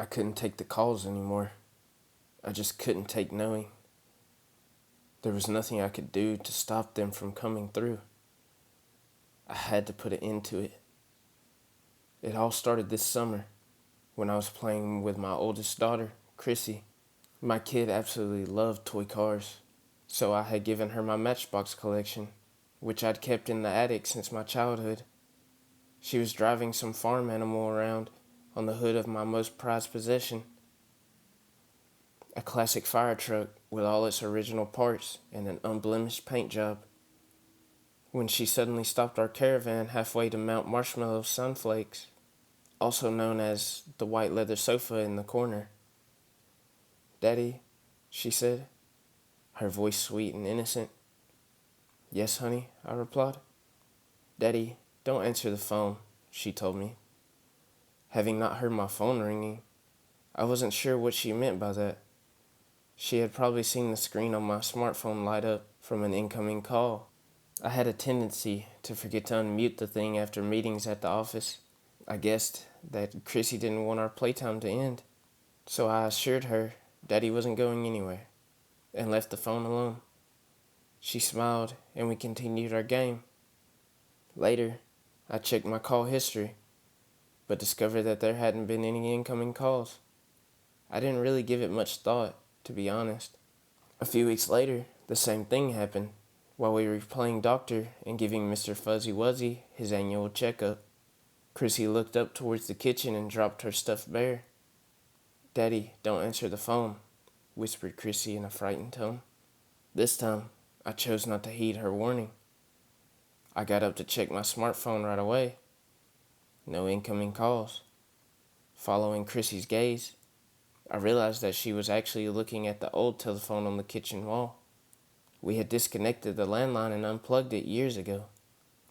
I couldn't take the calls anymore. I just couldn't take knowing. There was nothing I could do to stop them from coming through. I had to put an end to it. It all started this summer when I was playing with my oldest daughter, Chrissy. My kid absolutely loved toy cars, so I had given her my Matchbox collection, which I'd kept in the attic since my childhood. She was driving some farm animal around on the hood of my most prized possession, a classic fire truck with all its original parts and an unblemished paint job, when she suddenly stopped our caravan halfway to Mount Marshmallow Sunflakes, also known as the white leather sofa in the corner. "Daddy," she said, her voice sweet and innocent. "Yes, honey," I replied. "Daddy, don't answer the phone," she told me. Having not heard my phone ringing, I wasn't sure what she meant by that. She had probably seen the screen on my smartphone light up from an incoming call. I had a tendency to forget to unmute the thing after meetings at the office. I guessed that Chrissy didn't want our playtime to end, so I assured her Daddy wasn't going anywhere and left the phone alone. She smiled and we continued our game. Later, I checked my call history, but discovered that there hadn't been any incoming calls. I didn't really give it much thought, to be honest. A few weeks later, the same thing happened while we were playing doctor and giving Mr. Fuzzy Wuzzy his annual checkup. Chrissy looked up towards the kitchen and dropped her stuffed bear. "Daddy, don't answer the phone," whispered Chrissy in a frightened tone. This time, I chose not to heed her warning. I got up to check my smartphone right away. No incoming calls. Following Chrissy's gaze, I realized that she was actually looking at the old telephone on the kitchen wall. We had disconnected the landline and unplugged it years ago.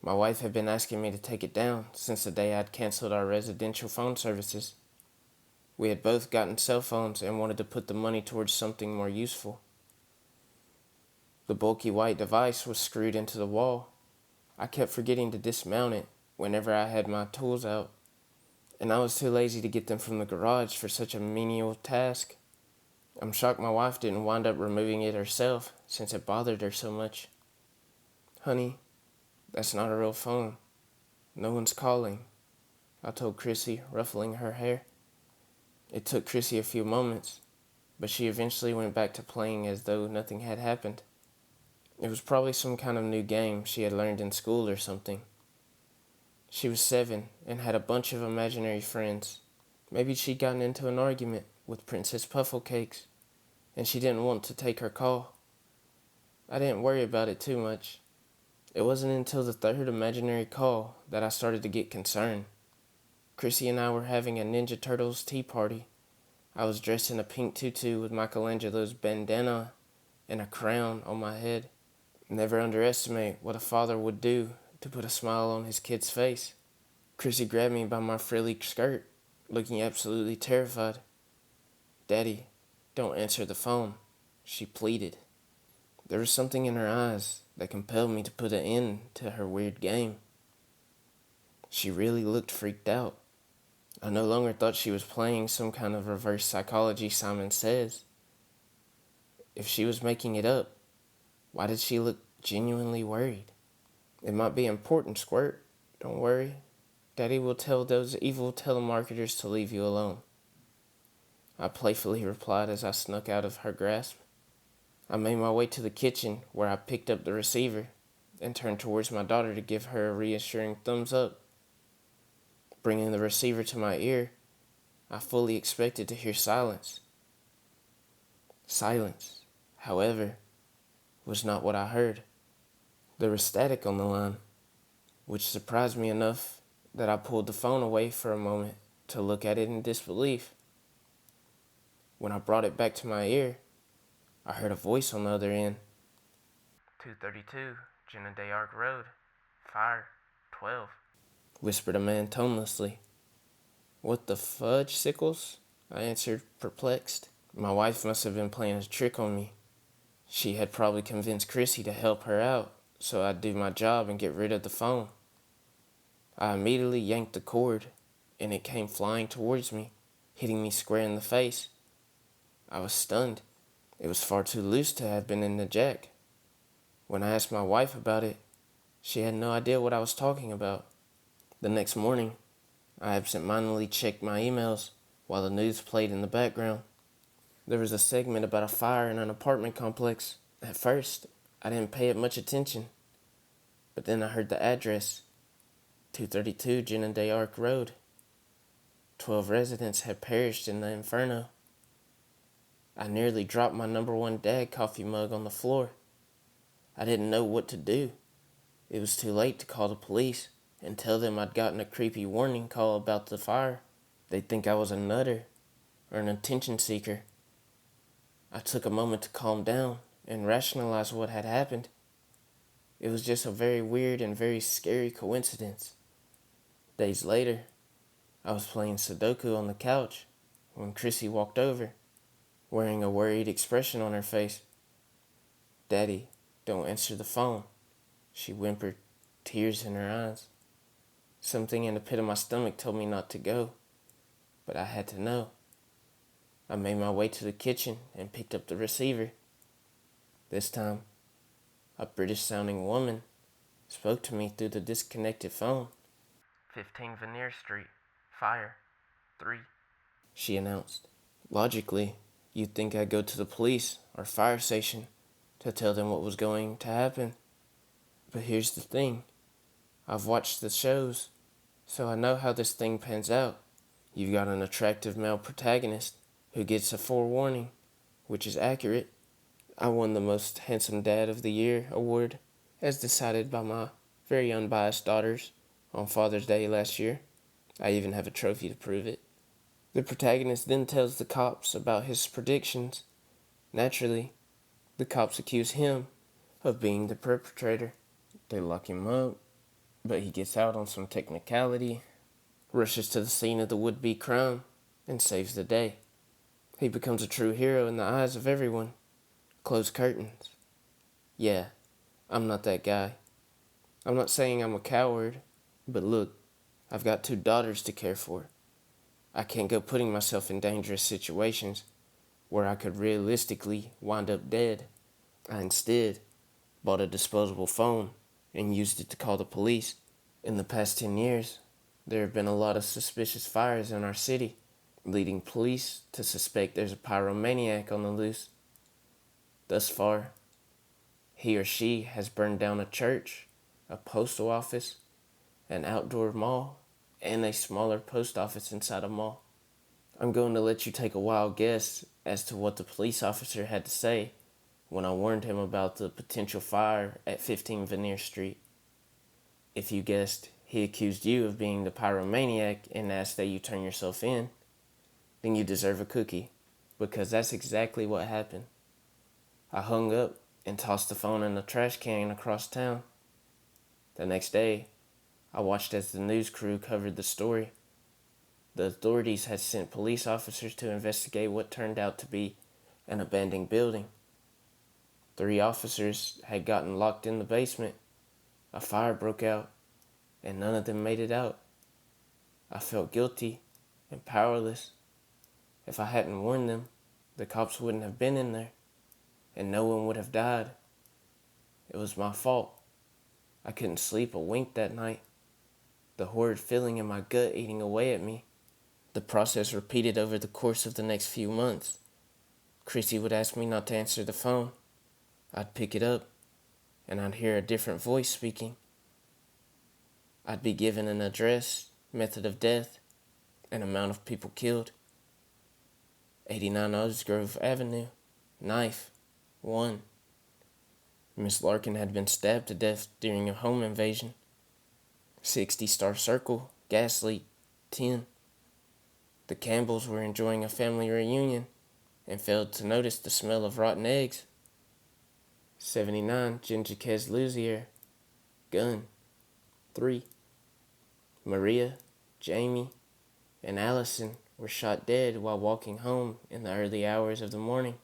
My wife had been asking me to take it down since the day I'd canceled our residential phone services. We had both gotten cell phones and wanted to put the money towards something more useful. The bulky white device was screwed into the wall. I kept forgetting to dismount it whenever I had my tools out, and I was too lazy to get them from the garage for such a menial task. I'm shocked my wife didn't wind up removing it herself since it bothered her so much. "Honey, that's not a real phone. No one's calling," I told Chrissy, ruffling her hair. It took Chrissy a few moments, but she eventually went back to playing as though nothing had happened. It was probably some kind of new game she had learned in school or something. She was 7 and had a bunch of imaginary friends. Maybe she'd gotten into an argument with Princess Pufflecakes, and she didn't want to take her call. I didn't worry about it too much. It wasn't until the third imaginary call that I started to get concerned. Chrissy and I were having a Ninja Turtles tea party. I was dressed in a pink tutu with Michelangelo's bandana and a crown on my head. Never underestimate what a father would do to put a smile on his kid's face. Chrissy grabbed me by my frilly skirt, looking absolutely terrified. "Daddy, don't answer the phone," she pleaded. There was something in her eyes that compelled me to put an end to her weird game. She really looked freaked out. I no longer thought she was playing some kind of reverse psychology Simon Says. If she was making it up, why did she look genuinely worried? "It might be important, Squirt. Don't worry. Daddy will tell those evil telemarketers to leave you alone," I playfully replied as I snuck out of her grasp. I made my way to the kitchen where I picked up the receiver and turned towards my daughter to give her a reassuring thumbs up. Bringing the receiver to my ear, I fully expected to hear silence. Silence, however, was not what I heard. There was static on the line, which surprised me enough that I pulled the phone away for a moment to look at it in disbelief. When I brought it back to my ear, I heard a voice on the other end. 232 Jenna Day Arc Road, Fire 12, whispered a man tonelessly. "What the fudge, Sickles?" I answered, perplexed. My wife must have been playing a trick on me. She had probably convinced Chrissy to help her out so I'd do my job and get rid of the phone. I immediately yanked the cord, and it came flying towards me. hitting me square in the face. I was stunned. It was far too loose to have been in the jack. When I asked my wife about it, she had no idea what I was talking about. The next morning, I absentmindedly checked my emails while the news played in the background. There was a segment about a fire in an apartment complex. At first, I didn't pay it much attention, but then I heard the address, 232 Jenna Day Arc Road. 12 residents had perished in the inferno. I nearly dropped my #1 dad coffee mug on the floor. I didn't know what to do. It was too late to call the police and tell them I'd gotten a creepy warning call about the fire. They'd think I was a nutter or an attention seeker. I took a moment to calm down and rationalize what had happened. It was just a very weird and very scary coincidence. Days later, I was playing Sudoku on the couch when Chrissy walked over, wearing a worried expression on her face. "Daddy, don't answer the phone," she whimpered, tears in her eyes. Something in the pit of my stomach told me not to go, but I had to know. I made my way to the kitchen and picked up the receiver. This time, a British-sounding woman spoke to me through the disconnected phone. 15 Veneer Street, fire, 3, she announced. Logically, you'd think I'd go to the police or fire station to tell them what was going to happen. But here's the thing. I've watched the shows, so I know how this thing pans out. You've got an attractive male protagonist who gets a forewarning, which is accurate. I won the Most Handsome Dad of the Year award, as decided by my very unbiased daughters on Father's Day last year. I even have a trophy to prove it. The protagonist then tells the cops about his predictions. Naturally, the cops accuse him of being the perpetrator. They lock him up, but he gets out on some technicality, rushes to the scene of the would-be crime, and saves the day. He becomes a true hero in the eyes of everyone. Close curtains. Yeah, I'm not that guy. I'm not saying I'm a coward, but look, I've got 2 daughters to care for. I can't go putting myself in dangerous situations where I could realistically wind up dead. I instead bought a disposable phone and used it to call the police. In the past 10 years, there have been a lot of suspicious fires in our city, leading police to suspect there's a pyromaniac on the loose. Thus far, he or she has burned down a church, a postal office, an outdoor mall, and a smaller post office inside a mall. I'm going to let you take a wild guess as to what the police officer had to say when I warned him about the potential fire at 15 Veneer Street. If you guessed he accused you of being the pyromaniac and asked that you turn yourself in, then you deserve a cookie, because that's exactly what happened. I hung up and tossed the phone in the trash can across town. The next day, I watched as the news crew covered the story. The authorities had sent police officers to investigate what turned out to be an abandoned building. 3 officers had gotten locked in the basement. A fire broke out, and none of them made it out. I felt guilty and powerless. If I hadn't warned them, the cops wouldn't have been in there, and no one would have died. It was my fault. I couldn't sleep a wink that night, the horrid feeling in my gut eating away at me. The process repeated over the course of the next few months. Chrissy would ask me not to answer the phone. I'd pick it up, and I'd hear a different voice speaking. I'd be given an address, method of death, and amount of people killed. 89 Osgrove Avenue, knife, 1. Miss Larkin had been stabbed to death during a home invasion. 60 Star Circle, gas leak, 10. The Campbells were enjoying a family reunion and failed to notice the smell of rotten eggs. 79 Gingiquez Luzier, gun, 3. Maria, Jamie, and Allison were shot dead while walking home in the early hours of the morning.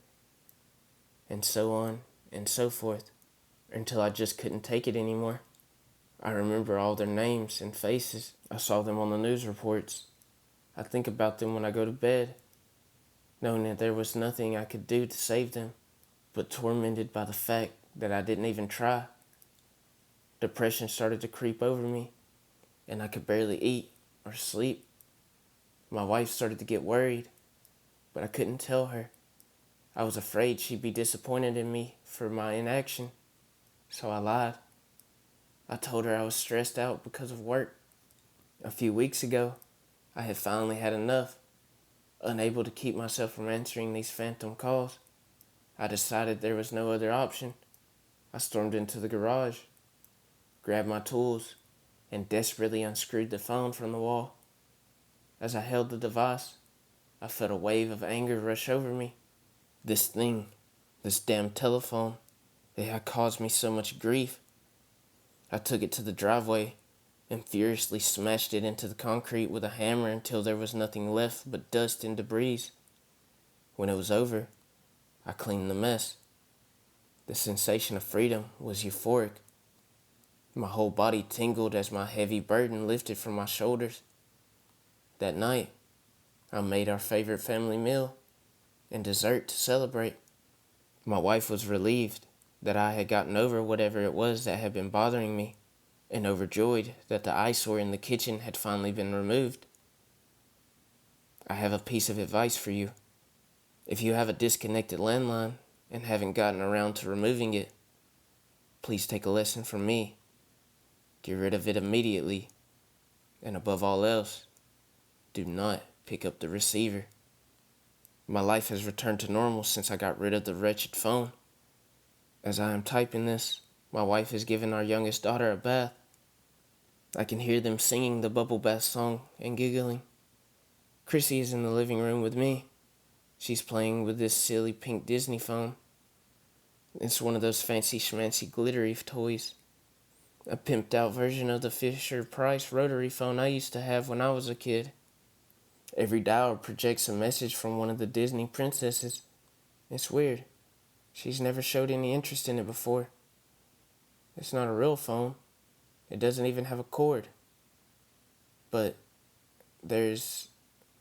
And so on and so forth, until I just couldn't take it anymore. I remember all their names and faces. I saw them on the news reports. I think about them when I go to bed, knowing that there was nothing I could do to save them, but tormented by the fact that I didn't even try. Depression started to creep over me, and I could barely eat or sleep. My wife started to get worried, but I couldn't tell her. I was afraid she'd be disappointed in me for my inaction, so I lied. I told her I was stressed out because of work. A few weeks ago, I had finally had enough. Unable to keep myself from answering these phantom calls, I decided there was no other option. I stormed into the garage, grabbed my tools, and desperately unscrewed the phone from the wall. As I held the device, I felt a wave of anger rush over me. This thing, this damn telephone, it had caused me so much grief. I took it to the driveway and furiously smashed it into the concrete with a hammer until there was nothing left but dust and debris. When it was over, I cleaned the mess. The sensation of freedom was euphoric. My whole body tingled as my heavy burden lifted from my shoulders. That night, I made our favorite family meal and dessert to celebrate. My wife was relieved that I had gotten over whatever it was that had been bothering me, and overjoyed that the eyesore in the kitchen had finally been removed. I have a piece of advice for you. If you have a disconnected landline and haven't gotten around to removing it, please take a lesson from me. Get rid of it immediately, and above all else, do not pick up the receiver. My life has returned to normal since I got rid of the wretched phone. As I am typing this, my wife has given our youngest daughter a bath. I can hear them singing the bubble bath song and giggling. Chrissy is in the living room with me. She's playing with this silly pink Disney phone. It's one of those fancy schmancy glittery toys. A pimped out version of the Fisher-Price rotary phone I used to have when I was a kid. Every dial projects a message from one of the Disney princesses. It's weird. She's never showed any interest in it before. It's not a real phone. It doesn't even have a cord. But there's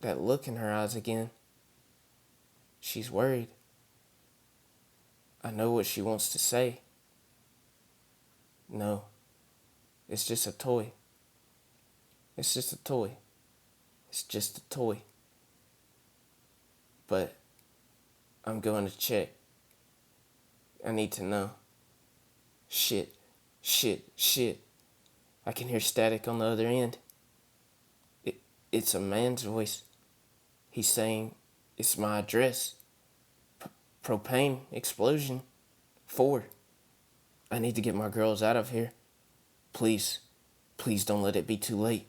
that look in her eyes again. She's worried. I know what she wants to say. No, it's just a toy. It's just a toy. It's just a toy. But I'm going to check. I need to know. Shit. I can hear static on the other end. It's a man's voice. He's saying, it's my address. Propane explosion. 4. I need to get my girls out of here. Please don't let it be too late.